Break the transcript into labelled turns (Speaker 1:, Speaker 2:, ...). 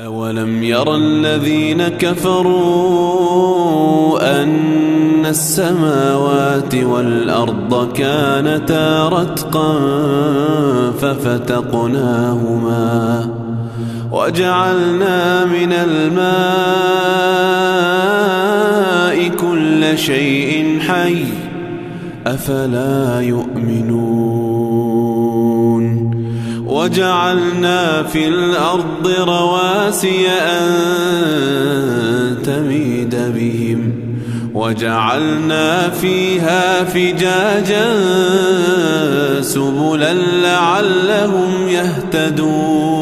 Speaker 1: أولم ير الذين كفروا أن السماوات والأرض كانتا رتقا ففتقناهما وجعلنا من الماء كل شيء حي أفلا يؤمنون وجعلنا في الأرض رواسي أن تميد بهم وجعلنا فيها فجاجا سبلا لعلهم يهتدون